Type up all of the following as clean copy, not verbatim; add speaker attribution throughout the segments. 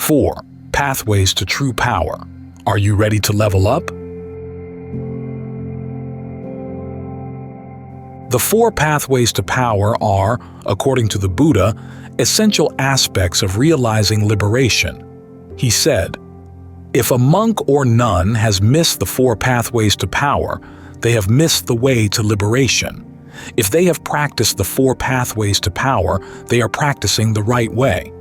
Speaker 1: 4. Pathways to true power. Are you ready to level up? The 4 pathways to power are, according to the Buddha, essential aspects of realizing liberation. He said, "If a monk or nun has missed the 4 pathways to power, they have missed the way to liberation. If they have practiced the 4 pathways to power, they are practicing the right way."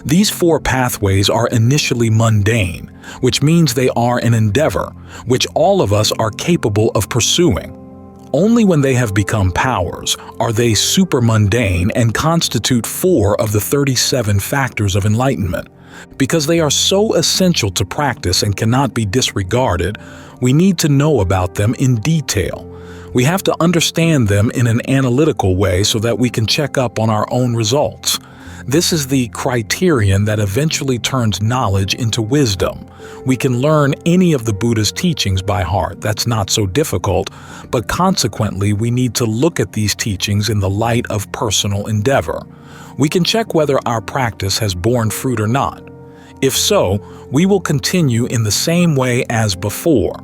Speaker 1: These 4 pathways are initially mundane, which means they are an endeavor, which all of us are capable of pursuing. Only when they have become powers are they super-mundane and constitute 4 of the 37 factors of enlightenment. Because they are so essential to practice and cannot be disregarded, we need to know about them in detail. We have to understand them in an analytical way so that we can check up on our own results. This is the criterion that eventually turns knowledge into wisdom. We can learn any of the Buddha's teachings by heart. That's not so difficult, but consequently we need to look at these teachings in the light of personal endeavor. We can check whether our practice has borne fruit or not. If so, we will continue in the same way as before.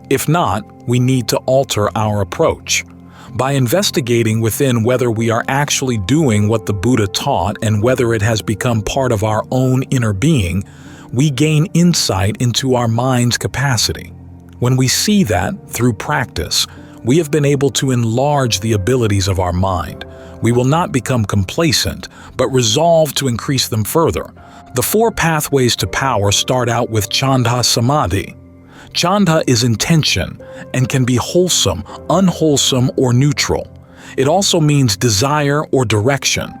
Speaker 1: If not, we need to alter our approach. By investigating within whether we are actually doing what the Buddha taught and whether it has become part of our own inner being, we gain insight into our mind's capacity. When we see that, through practice, we have been able to enlarge the abilities of our mind. We will not become complacent, but resolve to increase them further. The 4 pathways to power start out with Chanda Samadhi. Chanda is intention and can be wholesome, unwholesome, or neutral. It also means desire or direction.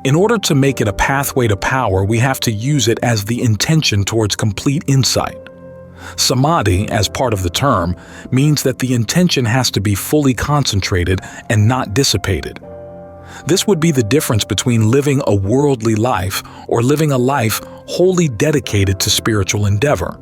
Speaker 1: In order to make it a pathway to power, we have to use it as the intention towards complete insight. Samadhi, as part of the term, means that the intention has to be fully concentrated and not dissipated. This would be the difference between living a worldly life or living a life wholly dedicated to spiritual endeavor.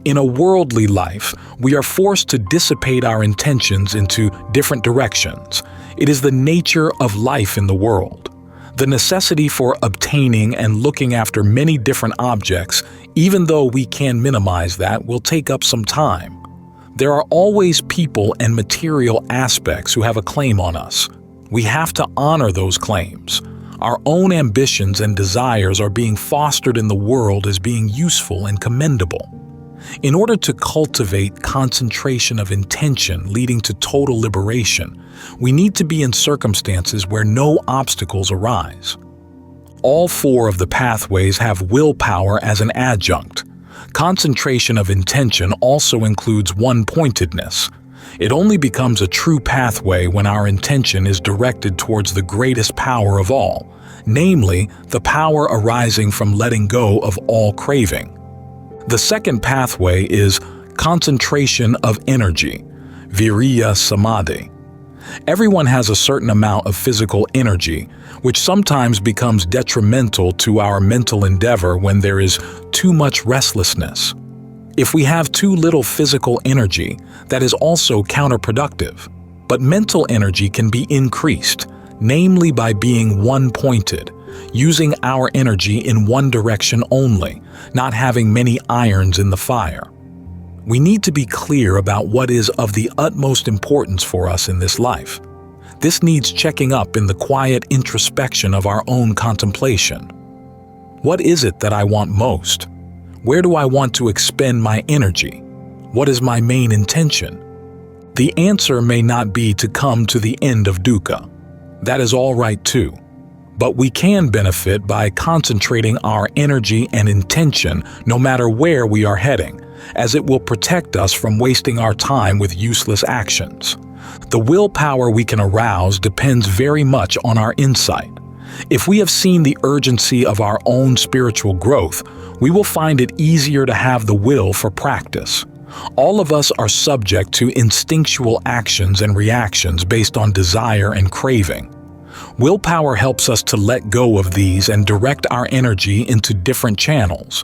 Speaker 1: In a worldly life, we are forced to dissipate our intentions into different directions. It is the nature of life in the world. The necessity for obtaining and looking after many different objects, even though we can minimize that, will take up some time. There are always people and material aspects who have a claim on us. We have to honor those claims. Our own ambitions and desires are being fostered in the world as being useful and commendable. In order to cultivate concentration of intention leading to total liberation, we need to be in circumstances where no obstacles arise. All 4 of the pathways have willpower as an adjunct. Concentration of intention also includes one-pointedness. It only becomes a true pathway when our intention is directed towards the greatest power of all, namely, the power arising from letting go of all craving. The second pathway is concentration of energy, Viriya Samadhi. Everyone has a certain amount of physical energy, which sometimes becomes detrimental to our mental endeavor when there is too much restlessness. If we have too little physical energy, that is also counterproductive. But mental energy can be increased, namely by being one-pointed, using our energy in one direction only, not having many irons in the fire. We need to be clear about what is of the utmost importance for us in this life. This needs checking up in the quiet introspection of our own contemplation. What is it that I want most? Where do I want to expend my energy? What is my main intention? The answer may not be to come to the end of dukkha. That is all right too. But we can benefit by concentrating our energy and intention no matter where we are heading, as it will protect us from wasting our time with useless actions. The willpower we can arouse depends very much on our insight. If we have seen the urgency of our own spiritual growth, we will find it easier to have the will for practice. All of us are subject to instinctual actions and reactions based on desire and craving. Willpower helps us to let go of these and direct our energy into different channels.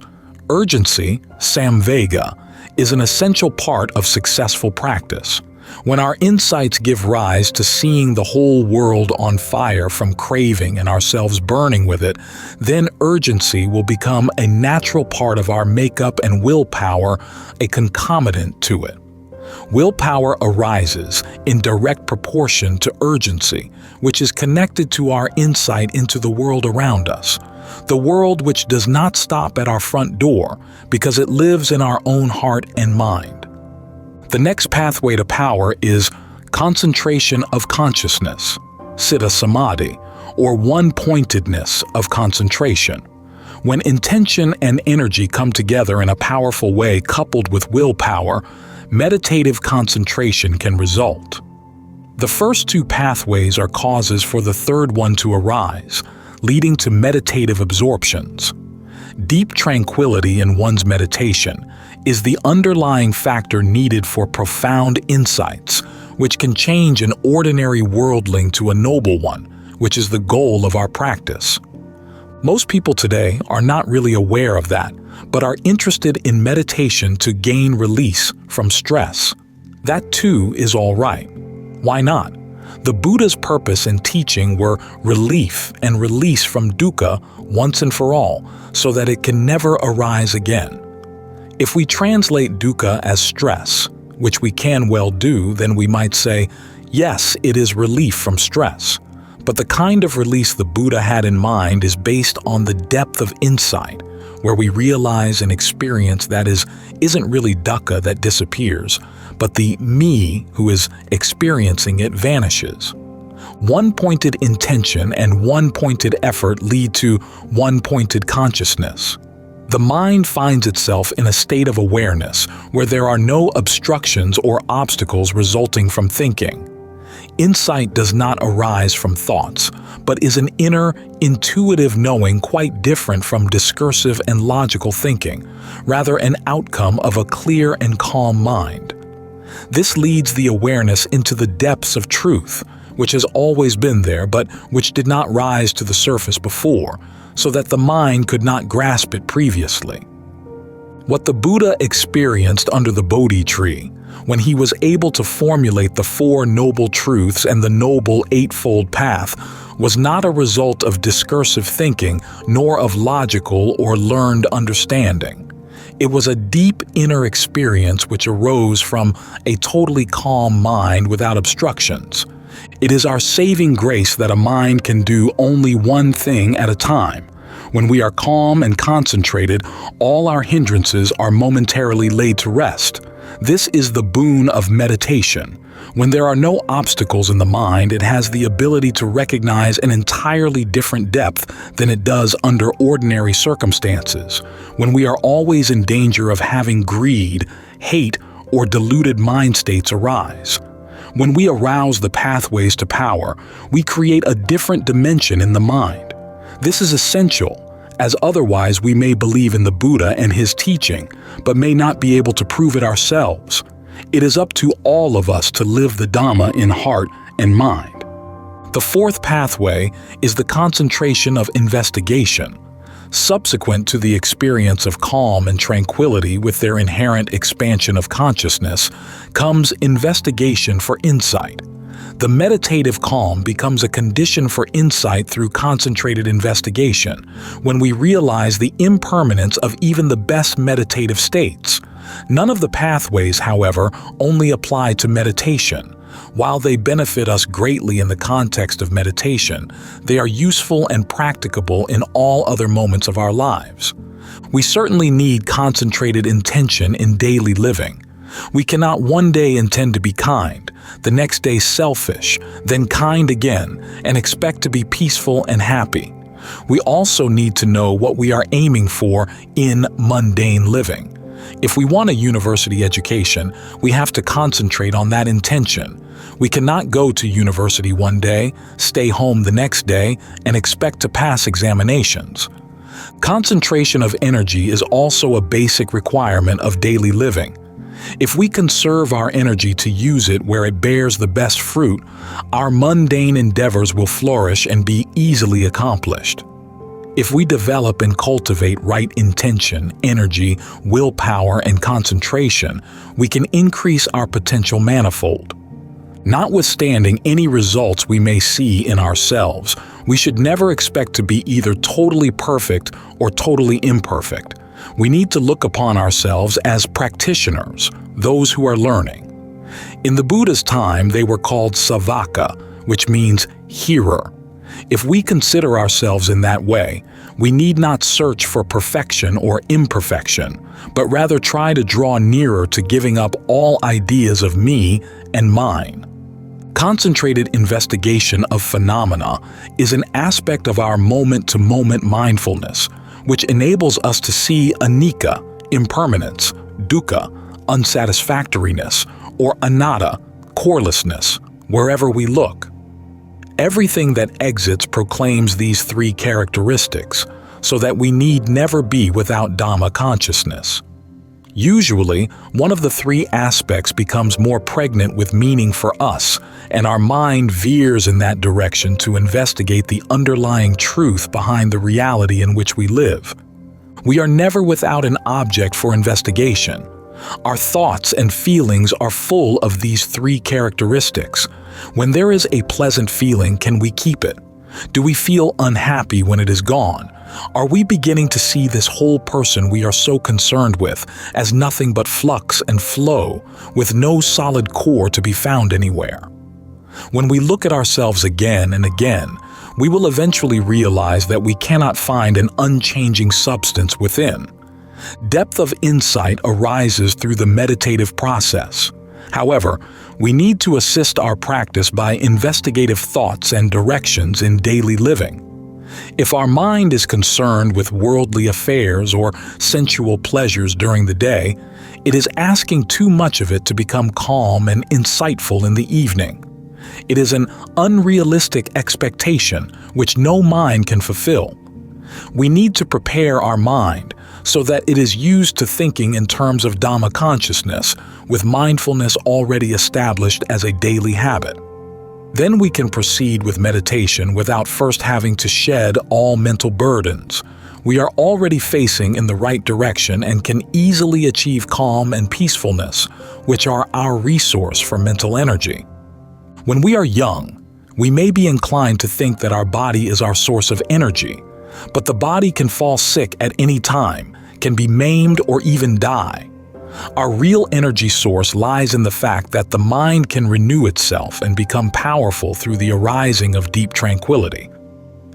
Speaker 1: Urgency, samvega, is an essential part of successful practice. When our insights give rise to seeing the whole world on fire from craving and ourselves burning with it, then urgency will become a natural part of our makeup and willpower, a concomitant to it. Willpower arises in direct proportion to urgency, which is connected to our insight into the world around us. The world which does not stop at our front door because it lives in our own heart and mind. The next pathway to power is concentration of consciousness, Siddha Samadhi, or one-pointedness of concentration. When intention and energy come together in a powerful way coupled with willpower, meditative concentration can result. The first two pathways are causes for the third one to arise, leading to meditative absorptions. Deep tranquility in one's meditation is the underlying factor needed for profound insights, which can change an ordinary worldling to a noble one, which is the goal of our practice. Most people today are not really aware of that, but are interested in meditation to gain release from stress. That too is all right. Why not? The Buddha's purpose and teaching were relief and release from dukkha once and for all, so that it can never arise again. If we translate dukkha as stress, which we can well do, then we might say, yes, it is relief from stress. But the kind of release the Buddha had in mind is based on the depth of insight, where we realize and experience that isn't really dukkha that disappears, but the me who is experiencing it vanishes. One-pointed intention and one-pointed effort lead to one-pointed consciousness. The mind finds itself in a state of awareness where there are no obstructions or obstacles resulting from thinking. Insight does not arise from thoughts, but is an inner, intuitive knowing quite different from discursive and logical thinking, rather an outcome of a clear and calm mind. This leads the awareness into the depths of truth, which has always been there but which did not rise to the surface before, so that the mind could not grasp it previously. What the Buddha experienced under the Bodhi tree, when he was able to formulate the Four Noble Truths and the Noble Eightfold Path, was not a result of discursive thinking nor of logical or learned understanding. It was a deep inner experience which arose from a totally calm mind without obstructions. It is our saving grace that a mind can do only one thing at a time. When we are calm and concentrated, all our hindrances are momentarily laid to rest. This is the boon of meditation. When there are no obstacles in the mind, it has the ability to recognize an entirely different depth than it does under ordinary circumstances, when we are always in danger of having greed, hate, or deluded mind states arise. When we arouse the pathways to power, we create a different dimension in the mind. This is essential, as otherwise we may believe in the Buddha and his teaching, but may not be able to prove it ourselves. It is up to all of us to live the Dhamma in heart and mind. The fourth pathway is the concentration of investigation. Subsequent to the experience of calm and tranquility with their inherent expansion of consciousness, comes investigation for insight. The meditative calm becomes a condition for insight through concentrated investigation, when we realize the impermanence of even the best meditative states. None of the pathways, however, only apply to meditation. While they benefit us greatly in the context of meditation, they are useful and practicable in all other moments of our lives. We certainly need concentrated intention in daily living. We cannot one day intend to be kind, the next day selfish, then kind again, and expect to be peaceful and happy. We also need to know what we are aiming for in mundane living. If we want a university education, we have to concentrate on that intention. We cannot go to university one day, stay home the next day, and expect to pass examinations. Concentration of energy is also a basic requirement of daily living. If we conserve our energy to use it where it bears the best fruit, our mundane endeavors will flourish and be easily accomplished. If we develop and cultivate right intention, energy, willpower, and concentration, we can increase our potential manifold. Notwithstanding any results we may see in ourselves, we should never expect to be either totally perfect or totally imperfect. We need to look upon ourselves as practitioners, those who are learning. In the Buddha's time, they were called savaka, which means hearer. If we consider ourselves in that way, we need not search for perfection or imperfection, but rather try to draw nearer to giving up all ideas of me and mine. Concentrated investigation of phenomena is an aspect of our moment-to-moment mindfulness, which enables us to see anicca, impermanence, dukkha, unsatisfactoriness, or anatta, corelessness, wherever we look. Everything that exits proclaims these three characteristics, so that we need never be without Dhamma consciousness. Usually, one of the three aspects becomes more pregnant with meaning for us, and our mind veers in that direction to investigate the underlying truth behind the reality in which we live. We are never without an object for investigation. Our thoughts and feelings are full of these three characteristics. When there is a pleasant feeling, can we keep it? Do we feel unhappy when it is gone? Are we beginning to see this whole person we are so concerned with as nothing but flux and flow, with no solid core to be found anywhere? When we look at ourselves again and again, we will eventually realize that we cannot find an unchanging substance within. Depth of insight arises through the meditative process. However, we need to assist our practice by investigative thoughts and directions in daily living. If our mind is concerned with worldly affairs or sensual pleasures during the day, it is asking too much of it to become calm and insightful in the evening. It is an unrealistic expectation which no mind can fulfill. We need to prepare our mind so that it is used to thinking in terms of Dhamma consciousness, with mindfulness already established as a daily habit. Then we can proceed with meditation without first having to shed all mental burdens. We are already facing in the right direction and can easily achieve calm and peacefulness, which are our resource for mental energy. When we are young, we may be inclined to think that our body is our source of energy, but the body can fall sick at any time, can be maimed or even die. Our real energy source lies in the fact that the mind can renew itself and become powerful through the arising of deep tranquility.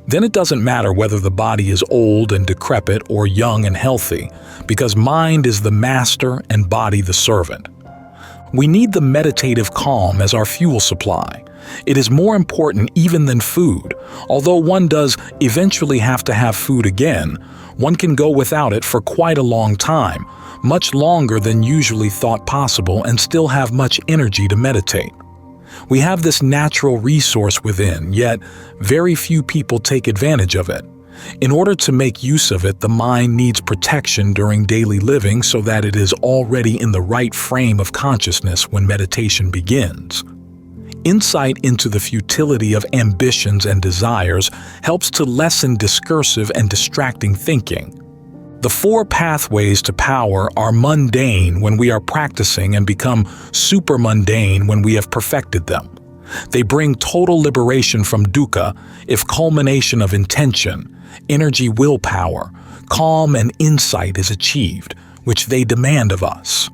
Speaker 1: Then it doesn't matter whether the body is old and decrepit or young and healthy, because mind is the master and body the servant. We need the meditative calm as our fuel supply. It is more important even than food. Although one does eventually have to have food again, one can go without it for quite a long time, much longer than usually thought possible, and still have much energy to meditate. We have this natural resource within, yet very few people take advantage of it. In order to make use of it, the mind needs protection during daily living so that it is already in the right frame of consciousness when meditation begins. Insight into the futility of ambitions and desires helps to lessen discursive and distracting thinking. The four pathways to power are mundane when we are practicing and become super mundane when we have perfected them. They bring total liberation from dukkha if culmination of intention, energy, willpower, calm, and insight is achieved, which they demand of us.